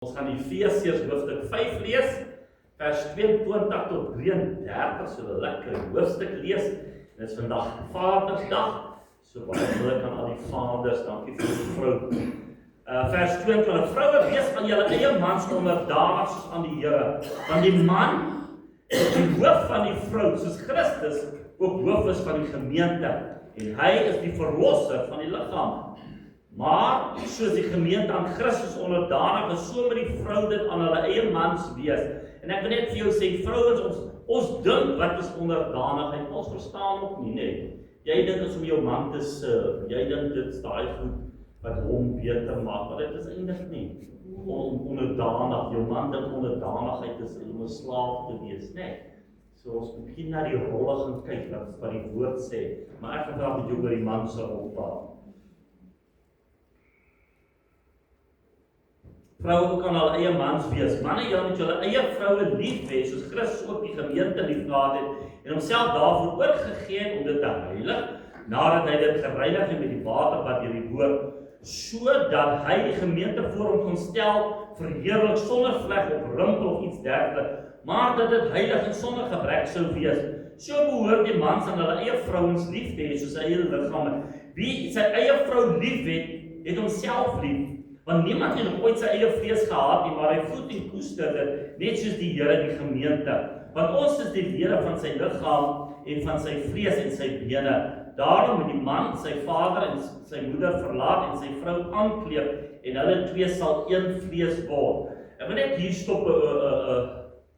Ons gaan Efesiërs hoofstuk 5 lees, vers 22 tot 33, so 'n lekker hoofstuk lees. En dit is vandag Vadersdag, so baie geluk aan al die vaders, dankie vir die vrou. Vers 22, vroue wees aan julle eie mans onderdanig soos aan die Here, want die man is die hoof van die vrou, soos Christus ook hoof is van die gemeente, en hy is die verlosser van die liggaam. Maar, soos die gemeente aan Christus onderdanig is, so moet die vrou dit aan hulle eie mans wees. En ek wil net vir jou sê, vrouens, ons dink wat is onderdanigheid, ons verstaan ook nie, nee. Jy dink is om jou man te serve, jy dink dit is daai goed wat hom beter maak, maar dit is eintlik nie. Om onderdanig, jou man dink onderdanigheid is om 'n slaaf te wees, nee. So ons begin na die rolle gaan kyk, wat die woord sê, maar ek gaan graag met jou oor die man se rol praat. Vroue kan hulle eie mans wees. Manne, julle moet julle eie vroue lief hê, soos Christus ook die gemeente lief gehad het en homself daarvoor oorgegee het om dit te heilig, nadat hy dit gereinig het met die water wat deur die woord, sodat hy die gemeente voor hom kon stel, verheerlik sonder vlek of rimpel of iets dergeliks, maar dat dit heilig en sonder gebrek sou wees. So behoort die mans aan hulle eie vrouens lief te hê, soos sy eie liggaam. Wie sy eie vrou lief het homself lief. Want niemand het nog ooit sy eie vlees gehad nie, maar hy voed en koester dit, net soos die Here die gemeente. Want ons is die lede van sy liggaam en van sy vlees en sy bene. Daarom moet die man sy vader en sy moeder verlaat en sy vrou aankleef en hulle twee sal een vlees word. Ek wil net hier stop 'n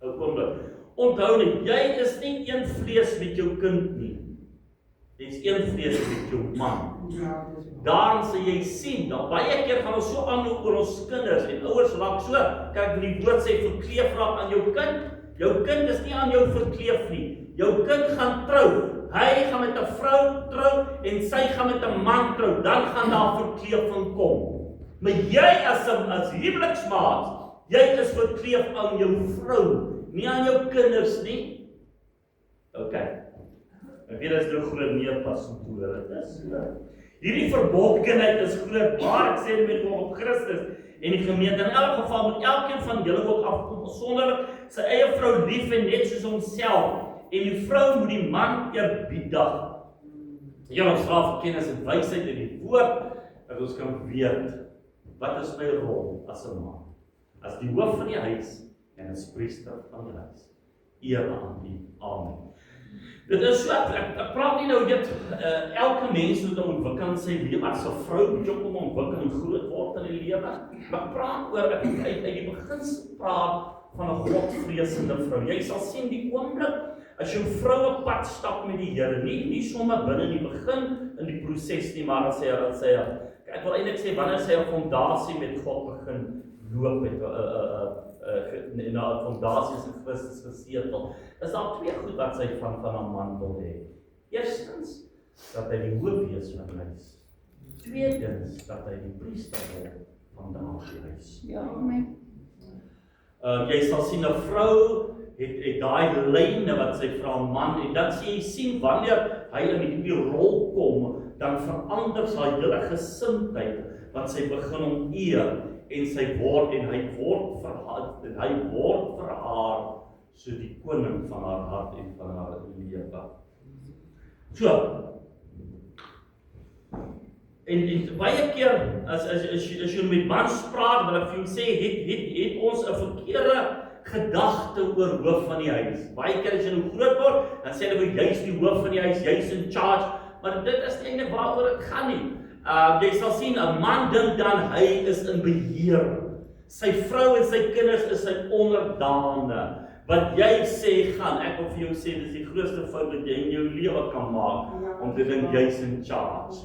oomblik. Onthou net, jy is nie een vlees met jou kind nie. Jy is een vlees met jou man. Daarom sal jy sien, dan baie keer gaan ons so aanloop oor ons kinders en ouers raak so, kyk die woord sê verkleef raak aan jou kind. Jou kind is nie aan jou verkleef nie. Jou kind gaan trou. Hy gaan met 'n vrou trou en sy gaan met 'n man trou. Dan gaan daar verkleefing kom. Maar jy as huweliksmaat, jy is verkleef aan jou vrou, nie aan jou kinders nie. OK. Ek weet as nou groot meer pas om te hoor. Dit is hierdie verbondenheid is groot, maar ek sê dit met op Christus en die gemeente. In elk geval moet elkeen van julle ook afkom sonderlik sy eie vrou lief hê net soos homself. En die vrou moet die man eerbiedig. Hier ons vra vir kennis en wysheid in die woord, dat ons kan weet, wat is my rol as 'n man? As die hoof van die huis en as priester van die huis. Eer aan die Amen. Dit is so, ek praat nie nou dit, elke mens moet ontwikkel in sy lewe, as 'n vrou moet jy ook ontwikkel en groot word in die lewe, maar praat oor, uit die beginsel praat van 'n godvreesende vrou. Jy sal sien die oomblik, as jou vrou 'n pad stap met die Here, nie sommer binne die begin in die proses nie, maar as sy, ek wil eintlik sê, wanneer sy 'n fondasie met God begin loop het, na 'n fondasie in Christus gesetel, is daar twee goed wat sy van 'n man wil hê. Eerstens, dat hy die hoof wees van die huis. Tweedens, dat hy die priester word van daardie huis. Ja, amen. Jy sal sien 'n vrou het daai lyne wat sy vir haar man, en dan sê jy sien wanneer hy in die rol kom, dan verander sy hele gesindheid, want sy begin om eer en hy word vir haar so die koning van haar hart en van haar lewe. So, en baie keer as jy met mans praat, wil ek vir jou sê, het ons 'n verkeerde gedagte oor hoof van die huis. Baie keer as jy nou groot word, dan sê hulle jy's die hoof van die huis, jy's in charge, maar dit is nie eintlik waaroor dit gaan nie. Jy sal sien, 'n man dink dan hy is in beheer. Sy vrou en sy kinders is sy onderdane. Wat jy sê gaan, ek wil vir jou sê, dis die grootste fout wat jy in jou lewe kan maak, om te dink jy's in charge.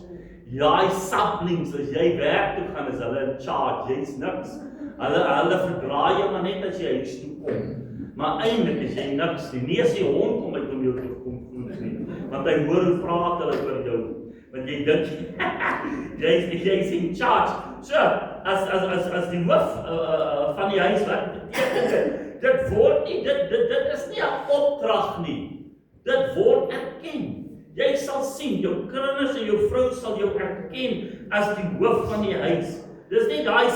Jy saplings, as jy werk toe gaan, is hulle in charge, jy's niks. Hulle verdraai jou maar net as jy huis toe kom. Maar eintlik is jy niks nie. Nie as die hond kom uit om jou te kom groet nie. Want hy hoor hoe praat hulle oor jou. Want jy dink, jy's in charge. So, as die hoof van die huis, wat beteken dit word nie, dit is nie 'n opdrag nie. Dit word erken. Jy sal sien, jou kinders en jou vrou sal jou erken as die hoof van die huis. Dis nie daai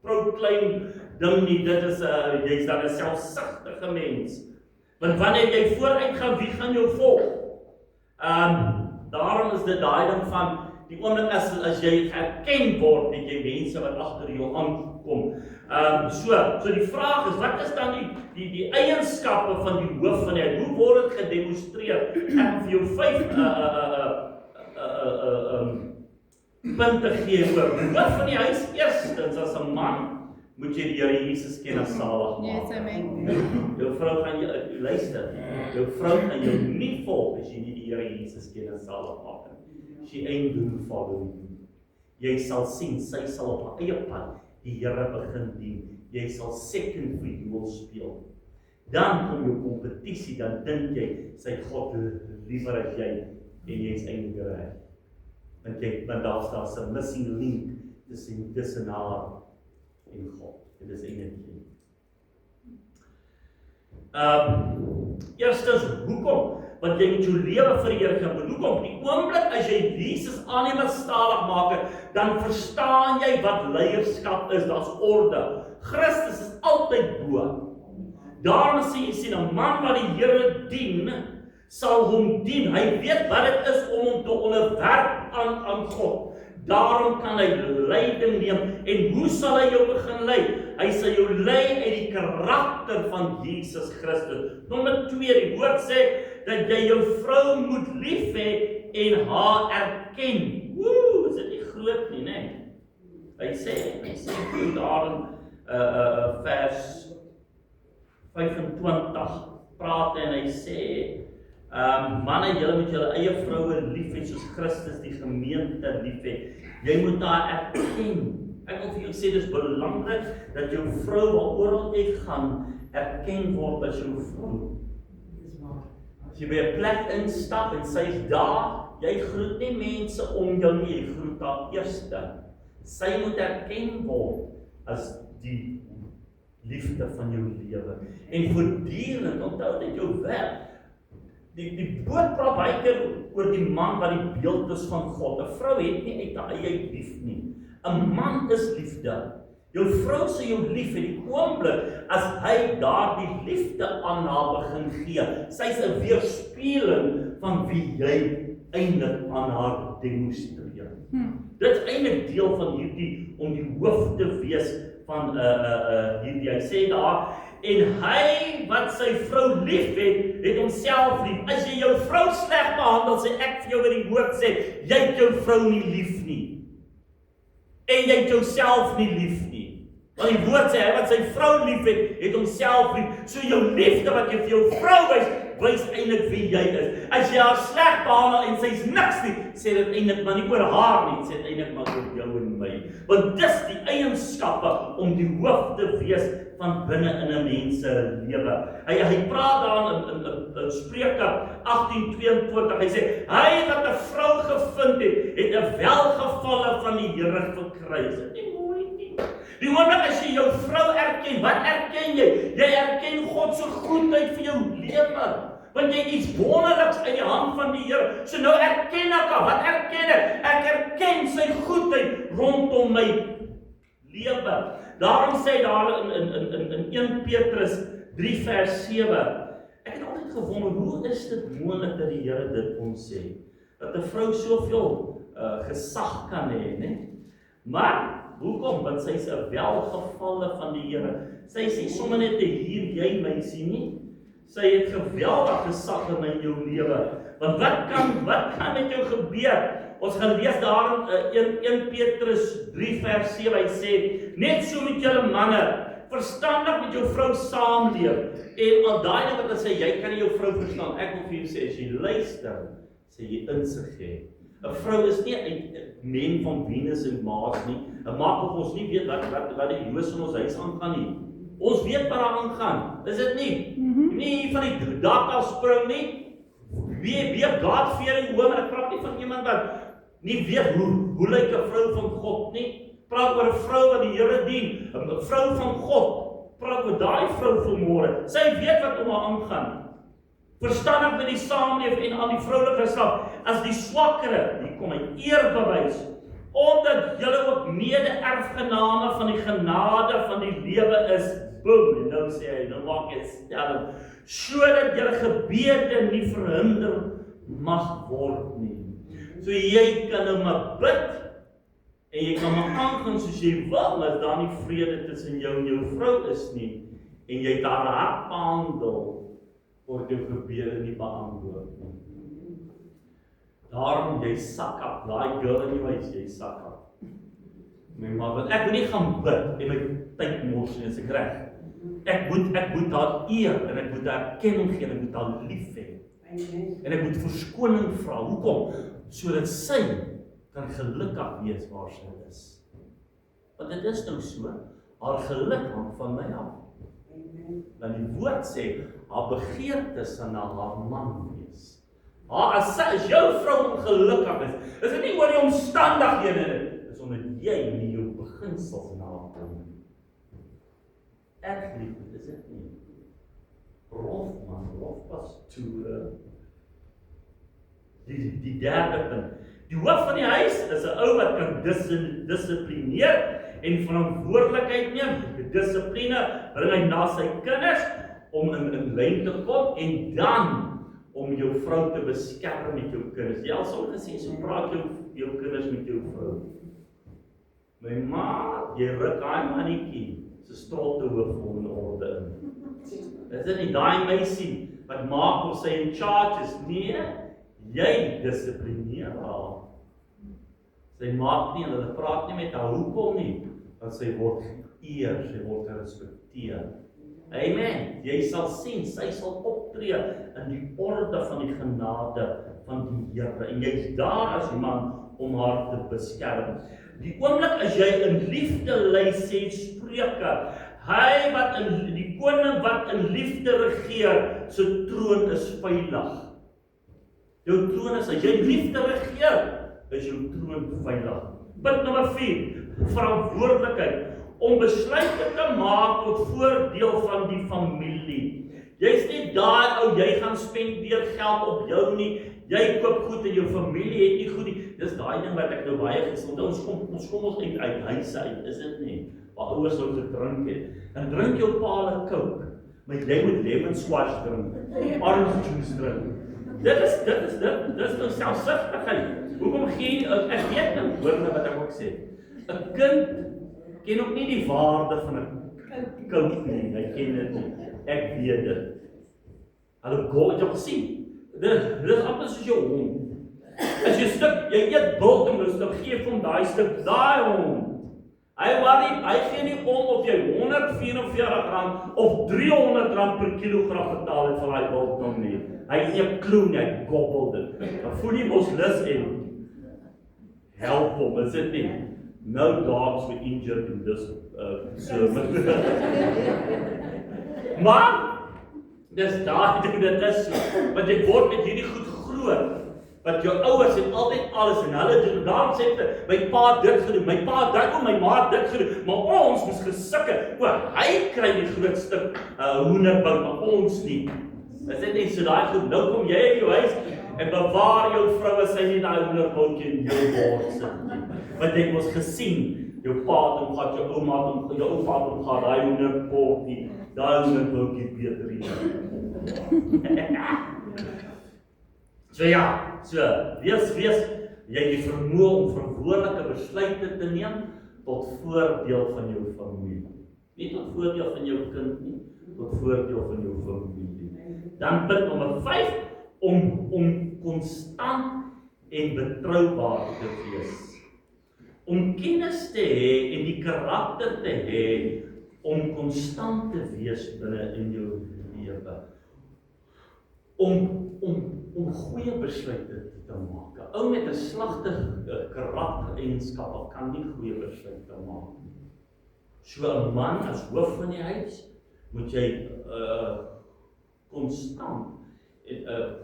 proclaim ding nie, dit is, jy's dan 'n selfsugtige mens. Want wanneer jy vooruit gaan, wie gaan jou volg? Daarom is dit daai ding van, die oomblik as jy erken word, het jy mense wat agter jou aankom. So die vraag is, wat is dan die eienskappe van die hoof van die huis? Hoe word dit gedemonstreer? Ek gaan vir jou 5 punte gee oor die hoof van die huis. Eerstens, as 'n man, moet jy die Here Jesus ken as salig maak. Yes, amen. Jou vrou gaan jou luister. Jou vrou gaan jou nie volg as jy nie die Here Jesus ken as salig maak nie. She ain't gonna follow you. Jy sal sien, sy sal op haar eie pad die Here begin dien. Jy sal second fiddle speel. Dan kom jou kompetisie, dan dink jy, sy God liewer as jy, en jy is eintlik reg. Want daar's 'n missing link tussen haar en God. Dit is eintlik nie. Eerstens, hoekom? Want jy moet jou lewe vir die Here gaan. Hoekom? Die oomblik as jy Jesus aanneem as saligmaker, dan verstaan jy wat leierskap is, daar's orde. Christus is altyd bo. Daarom sê jy sien, 'n man wat die Here dien, sal hom dien. Hy weet wat dit is om hom te onderwerp aan God. Daarom kan hy leiding neem. En hoe sal hy jou begin lei? Hy sal jou lei uit die karakter van Jesus Christus. Nommer 2, die woord sê dat jy jou vrou moet lief hê en haar erken. Is dit nie groot nie, né? Hy sê daar in vers 25 praat en hy sê, manne, julle moet julle eie vroue lief hê soos Christus die gemeente lief het. Jy moet haar erken. Ek wil vir jou sê, dis belangrik dat jou vrou waaroor jy gaan erken word as jou vrou. As jy by 'n plek instap en sy is daar, jy groet nie mense om jou nie, jy groet haar eerste. Sy moet erken word as die liefde van jou lewe. En voortdurend, onthou dit jou werk. Die woord praat baie keer oor die man wat die beeld is van God. 'n Vrou het nie uit haar eie lief nie. 'n Man is liefde. Jou vrou sal jou lief hê die oomblik as hy daardie liefde aan haar begin gee. Sy's 'n weerspieëling van wie jy eintlik aan haar demonstreer. Dit is eintlik deel van hierdie om die hoof te wees van hierdie. Hy sê daar, en hy wat sy vrou lief het homself lief. As jy jou vrou sleg behandel, sê ek vir jou wat die woord sê, jy het jou vrou nie lief nie. En jy het jouself nie lief nie. Want die woord sê, hy wat sy vrou lief het homself lief. So jou liefde wat jy vir jou vrou wys eintlik wie jy is. As jy haar sleg behandel en sy's niks nie, sê dit eintlik maar nie oor haar nie, sê dit eintlik maar oor jou en my. Want dis die eienskappe om die hoof te wees van binne in 'n mens se lewe. Hy praat daar in Spreuke 18:22. Hy sê, hy wat 'n vrou gevind het 'n welgevalle van die Here verkry. Is dit nie mooi nie? Die oomblik as jy jou vrou erken, wat erken jy? Jy erken God se goedheid vir jou lewe. Want jy het iets wonderliks uit die hand van die Here. So nou erken ek al. Wat erken ek? Ek erken sy goedheid rondom my lewe. Daarom sê daar in 1 Petrus 3 vers 7. Ek het altyd gewonder, hoe is dit moontlik dat die Here dit ons sê? Dat 'n vrou soveel gesag kan hê, né? Maar hoekom? Want sy is 'n welgevalle van die Here. Sy sê sommer net hier jy meisie nie. Sy het geweldig gesag in jou lewe. Want wat kan met jou gebeur? Ons gaan lees daar in 1 Petrus 3 vers 7. Hy sê, net so met julle manne, verstandig met jou vrou saamleef. En al daai ding wat hy sê, jy kan nie jou vrou verstaan. Ek wil vir jou sê, as jy luister, sê jy insig hê. 'n Vrou is nie 'n men van Venus en Mars nie. Dit maak of ons nie weet wat die Joos in ons huis aangaan nie. Ons weet wat daar aangaan. Is dit nie? Nie van die dak af spring nie. Wie Godfearing woman, ek praat nie van iemand wat nie weet hoe lyk 'n vrou van God nie. Praat oor 'n vrou wat die Here dien, 'n vrou van God. Praat oor daai vrou vanmôre. Sy weet wat om haar aangaan. Verstandig met die saamleef en aan die vroulike geslag as die swakkere, hier kom hy, eerbewys omdat julle ook mede-erfgename van die genade van die lewe is, boom, en nou sê hy, nou maak jy stelling, sodat julle gebede nie verhinder mag word nie. So jy kan nou maar bid, en jy kan maar aangaan soos jy wil, maar as daar nie vrede tussen jou en jou vrou is nie, en jy het haar hart behandel, word jou gebede nie beantwoord nie. Daarom jy sak op, daai girl in jou huis, jy sak op. Maar wat ek wil nie gaan bid en my tyd mors nie, as ek reg. Ek moet haar eer en ek moet haar erkenning gee en ek moet haar lief hê. En ek moet verskoning vra. Hoekom? Sodat sy kan gelukkig wees waar sy is. Want dit is nou so, haar geluk hang van my af. Want die woord sê, haar begeertes sal na haar man wees. As jou vrou ongelukkig is dit nie oor die omstandighede, dis omdat jy nie jou beginsels nakom. Erg lief, is dit nie. Rof pastoor. Die derde punt. Die hoof van die huis is 'n ou wat kan dissiplineer en verantwoordelikheid neem. Die dissipline bring hy na sy kinders om in lyn te kom en dan om jou vrou te beskerm met jou kinders. Jy al sal gesê, so praat jou kinders met jou vrou. My ma, jy ruk daai mannetjie se stolte hoof in orde in. Is dit nie daai meisie wat maak of sy in charge is? Nee, jy dissiplineer haar. Sy maak nie, hulle praat nie met haar, hoekom nie? Want sy word geëer, sy word gerespekteer. Amen. Jy sal sien, sy sal optree in die orde van die genade van die Here. En jy's daar as man om haar te beskerm. Die oomblik as jy in liefde lei, sê Spreuke, die koning wat in liefde regeer, sy troon is veilig. Jou troon is, as jy liefde regeer, is jou troon veilig. Punt nommer 4, verantwoordelikheid. Om besluite te maak tot voordeel van die familie. Jy's nie daar, jy gaan spendeer geld op jou nie, jy koop goed en jou familie het nie goed nie. Dis daai ding wat ek nou baie gesond, ons kom uit huise uit, is dit nie? Waar ouers nou gedrink het. En drink jou pa 'n Coke, maar jy moet lemon squash drink, orange juice drink. Dit is nou selfsugtigheid. Hoekom gee ek weet nou, hoor nou wat ek ook sê. 'n Kind ken ook nie die waarde van 'n Coke nie, hy ken dit nie. Ek weet dit. Hulle gou het jy gesien. Dit is amper soos jou hond. As jy jy eet biltong, dan gee vir hom daai stuk, daai hond. Hy gee nie om of jy R144 of R300 per kilogram betaal het vir daai biltong nie. Hy is nie 'n klou nie, hy gobbel dit. Dan voel jy mos lus en help hom, is dit nie? No dogs were injured in this sermon. Maar, dis daai ding, dit is so. Want jy word met hierdie goed groot. Want jou ouers het altyd alles en hulle doen. Daarom sê ek, my pa dit gedoen, my pa dit, my ma dit gedoen. Maar ons moes gesukke. Hy kry die groot stuk hoenderbout, maar ons nie. Is dit nie so daai goed? Nou kom jy in jou huis en bewaar jou vrou as sy nie daai hoenderboutjie in jou bord sit nie. Want jy het ons gesien, jou pa het hom gehad, jou ouma het hom, jou oupa het hom gehad, daai hoenderboutjie, daai hoenderboutjie beter nie. Wees, jy het die vermoë om verantwoordelike besluite te neem tot voordeel van jou familie. Nie tot voordeel van jou kind nie, tot voordeel van jou familie. Dan punt nommer 5, om konstant en betroubaar te wees. Om kennis te hê en die karakter te hê om konstant te wees binne in jou lewe. Om goeie besluite te maak. 'n Ou met 'n slegte karaktereienskappe kan nie goeie besluite maak. So 'n man as hoof van die huis moet jy konstant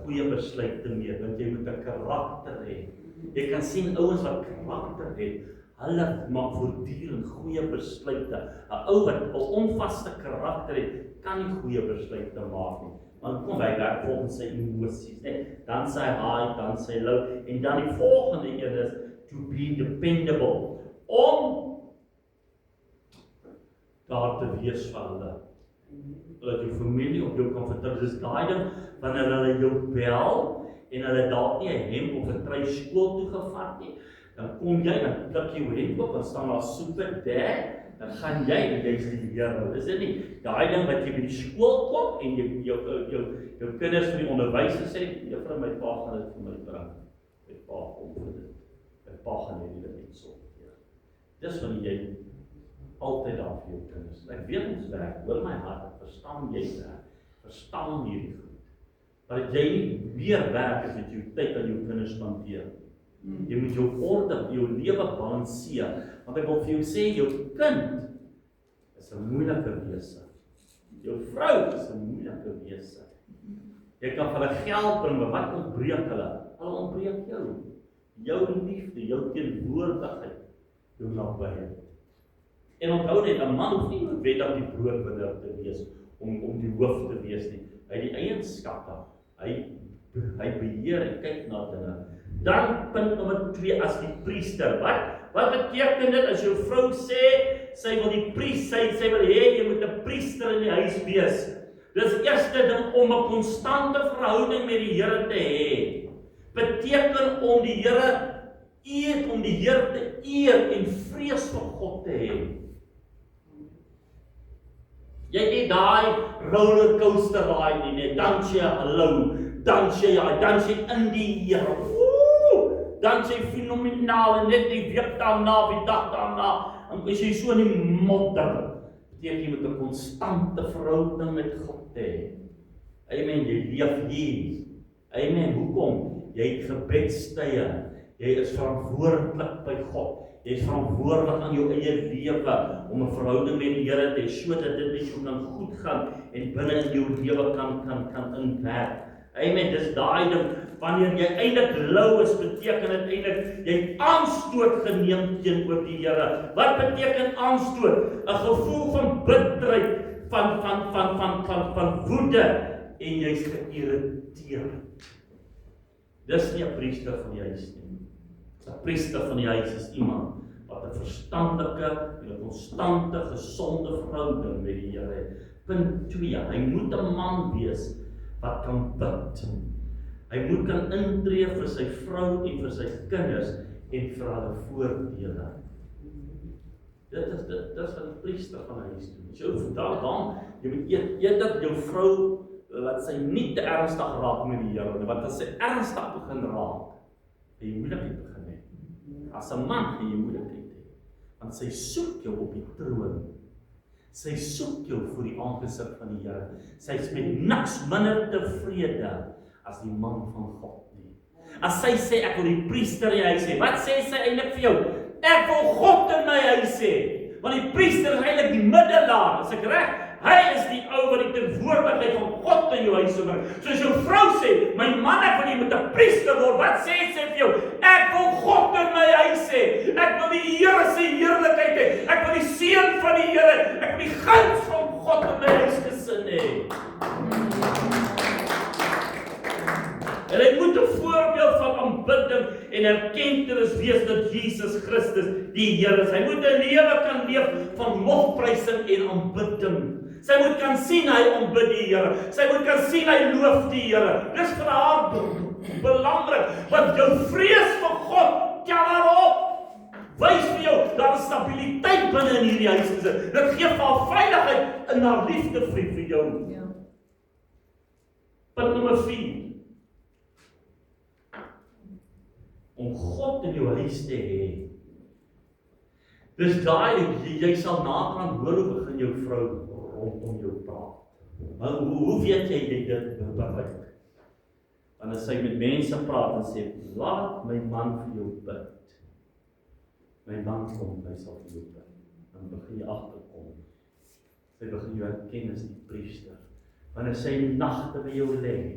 goeie besluite neem, want jy moet 'n karakter hê. Jy kan sien ouens wat karakter het, hulle maak voortdurend goeie besluite. 'n Ou wat 'n onvaste karakter het, kan nie goeie besluite maak nie. Want kom by werk volgens sy emosies, dan sy high, dan sy low, en dan die volgende een is, to be dependable, om daar te wees vir hulle. Dat jou familie op jou kan vertrou. Dis daai ding, wanneer hulle jou bel, en hulle dalk nie 'n hemp of 'n trui skool toe gevat nie, dan kom jy, dan klik jy jou hemp op, en staan daar super daar, dan gaan jy, en jy's die Here. Is dit nie? Daai ding wat jy by die skool kom, en jou kinders vir die onderwyser sê, juffrou, my pa gaan dit vir my bring. My pa kom vir dit. My pa gaan hierdie ding net sorteer. Dis wanneer jy altyd daar vir jou kinders. Ek weet ons werk, hoor my hart, ek verstaan jy werk, verstaan hierdie goed. Maar dat jy nie meer werk as met jou tyd aan jou kinders spandeer. Jy moet jou orde, jou lewe balanseer. Want ek wil vir jou sê, jou kind is 'n moeilike wese. Jou vrou is 'n moeilike wese. Jy kan vir hulle geld bring, maar wat ontbreek hulle? Hulle ontbreek jou. Jou liefde, jou teenwoordigheid, jou nabyheid. En onthou net, 'n man hoef nie noodwendig die broodwinner te wees, om die hoof te wees nie. Hy het die eienskappe, hy beheer en kyk na dinge. Dan punt nommer 2, as die priester. Wat beteken dit as jou vrou sê, sy wil die priester, sy wil hê, jy moet 'n priester in die huis wees. Dis eerste ding om 'n konstante verhouding met die Here te hê. Beteken om die Here te eer en vrees vir God te hê. Jy het nie daai rollercoaster ride nie, net dans jy hallo, dans jy in die Here. Dans jy fenomenaal en net die week daarna, die dag daarna, en as jy so in die modder, beteken jy met 'n konstante verhouding met God te hê. Amen, jy leef hier. Amen, hoekom? Jy het gebedstye, jy is verantwoordelik by God. Jy is verantwoordelik aan jou eie lewe om 'n verhouding met die Here te hê, sodat dit met jou kan goed gaan en binne in jou lewe kan inwerk. Amen, dis daai ding, wanneer jy eintlik lou is, beteken dit eintlik, jy het aanstoot geneem teenoor die Here. Wat beteken aanstoot? 'n Gevoel van bitterheid, van woede, en jy's geïrriteerd. Dis nie 'n priester van die huis nie. 'n Priester van die huis is iemand wat 'n verstandelike en 'n konstante, gesonde verhouding met die Here het. Punt 2, hy moet 'n man wees wat kan bid. Hy moet kan intree vir sy vrou en vir sy kinders en vir hulle voordele. Dit is wat 'n priester van die huis doen. Jy vandag dan, jy moet eet dat jou vrou, laat sy nie te ernstig raak met die Here, want as sy ernstig begin raak, jy moeilikheid begin hê. As 'n man jy moeilikheid hê, want sy soek jou op die troon. Sy soek jou voor die aangesig van die Here. Sy is met niks minder tevrede as die man van God nie. As sy sê, ek wil die priester in die huis hê, wat sê sy eintlik vir jou? Ek wil God in my huis hê. Want die priester is eintlik die middelaar, is ek reg? Hy is die ou wat die teenwoordigheid van God in jou huis bring. Soos jou vrou sê, my man, ek wil jy moet 'n priester word. Wat sê sy vir jou? Ek wil God in my huis hê. Ek wil die Here se heerlikheid hê. Ek wil die seën van die Here. Ek wil die guns van God in my huisgesin hê. En hy moet 'n voorbeeld van aanbidding en erkenning wees dat Jesus Christus die Here is. Hy moet 'n lewe kan leef van lofprysing en aanbidding. Sy moet kan sien hy aanbid die Here. Sy moet kan sien hy loof die Here. Dis vir haar belangrik, want jou vrees vir God tel haar op. Wys vir jou, daar is stabiliteit binne in hierdie huis gesit. Dit gee vir haar veiligheid in haar liefde vir jou. Ja. Punt nommer 4. Om God in jou huis te hê. Dis daai, jy sal nagaan hoor hoe begin jou vrou rondom jou praat. Maar hoe weet jy dit bereik? Wanneer sy met mense praat en sê, laat my man vir jou bid. My man kom, hy sal vir jou bid. Dan begin jy agterkom. Sy begin jou herken as die priester. Wanneer sy nagte by jou lê,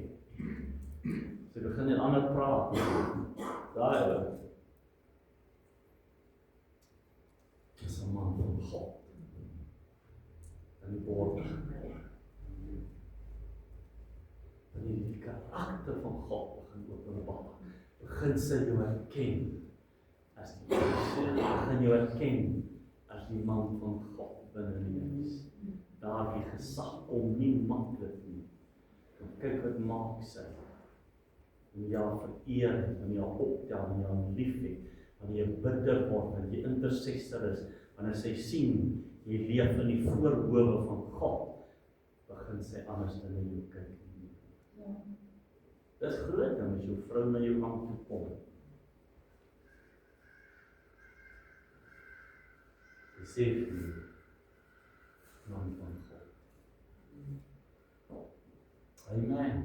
sy begin in ander praat. Daai is 'n man van God. En die woord. Wanneer die karakter van God begin openbaar, begin sy jou herken as die priester gaan jou erken as die man van God binne die huis. Daardie gesag kom nie maklik nie. Kyk wat maak sy. Wanneer jy vereer, wanneer jy optel, wanneer jy lief het, wanneer jy bidder word, wanneer jy intercessor is, wanneer sy sien, jy leef in die voorhoewe van God, begin sy anders in jou kyk. Ja. Dis groot ding as jou vrou na jou aan toe kom. Sy sê vir jou, man van God. Amen.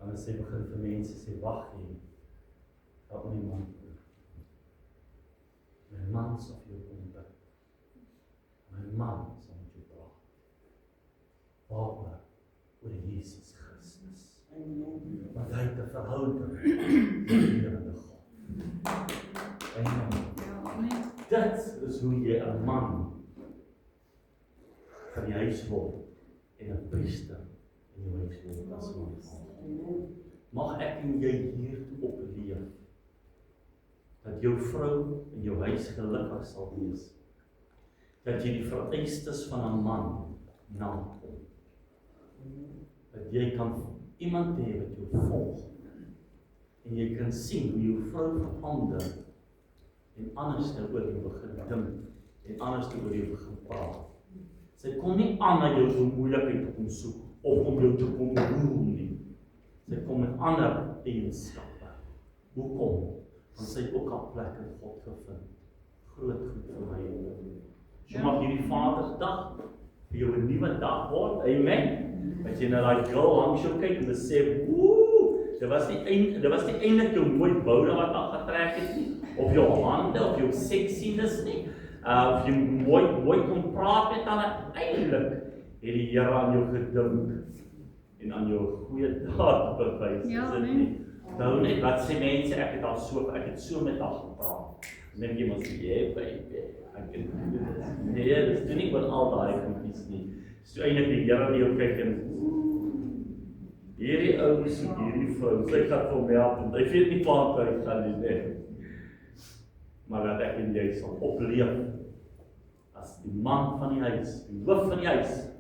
Dan sê begin vir mense sê, wag hier, dat my man kom. My man sal vir jou kom bid. My man sal met jou praat. Waaroor? Oor Jesus Christus. Want hy het 'n verhouding met die lewende God. Amen. Dit is hoe jy 'n man van die huis word en 'n priester in jou huis word as man van God. Mag ek en jy hiertoe opleef, dat jou vrou in jou huis gelukkig sal wees, dat jy die vereistes van 'n man nakom, dat jy kan iemand hê wat jou volg, en jy kan sien hoe jou vrou verander, en anders oor jou begin dink, en anders oor jou begin praat. Sy kom nie aan na jou so moeilikheid te kom soek, of om jou te kom roel nie. Sy kom met ander eigenskappe. Hoekom? Want sy het ook 'n plek in God gevind. Groot goed vir my. So mag hierdie Vadersdag vir jou 'n nuwe dag word. Amen. Dat jy na daai girl hangshow kyk en sê, woe, dit was nie eintlik jou mooi boude wat daar getrek het nie, of jou hande, of jou sexiness nie, of jy mooi kon praat met hulle. Eintlik het die Here aan jou gedink en aan jou goeie daad bewys. Ja, is dit nie? Nou net, wat sê mense, ek het so met haar gepraat. En dan jy moet sê, yeah, baby, ek kan doen dit. Nee, dis doen nie oor al daai goedjies nie. So eintlik die Here na jou kyk en hierdie ou soek hierdie vrou, sy gaan vir my help, en hy weet nie waar hy gaan nie, nee. Maar dat ek en jy sal opleef as die man van die huis, die hoof van die huis,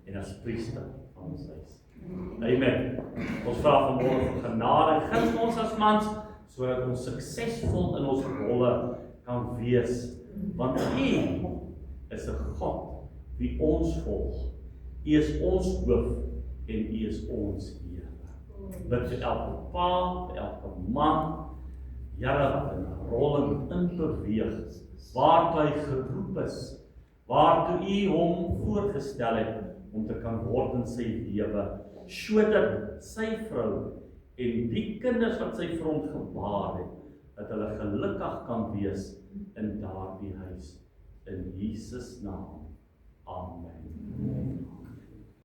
en as priester van ons huis. Amen. Ons vra vanmôre vir genade en guns ons as mans, sodat ons suksesvol in ons rolle kan wees. Want U is 'n God wie ons volg. U is ons hoof en U is ons Here. Bid vir elke pa, vir elke man, Here wat in 'n rol in beweeg, waartoe hy geroep is, waartoe U hom voorgestel het om te kan word in sy lewe, sodat sy vrou en die kinders wat sy vir hom gebaar het, dat hulle gelukkig kan wees in daardie huis. In Jesus naam. Amen.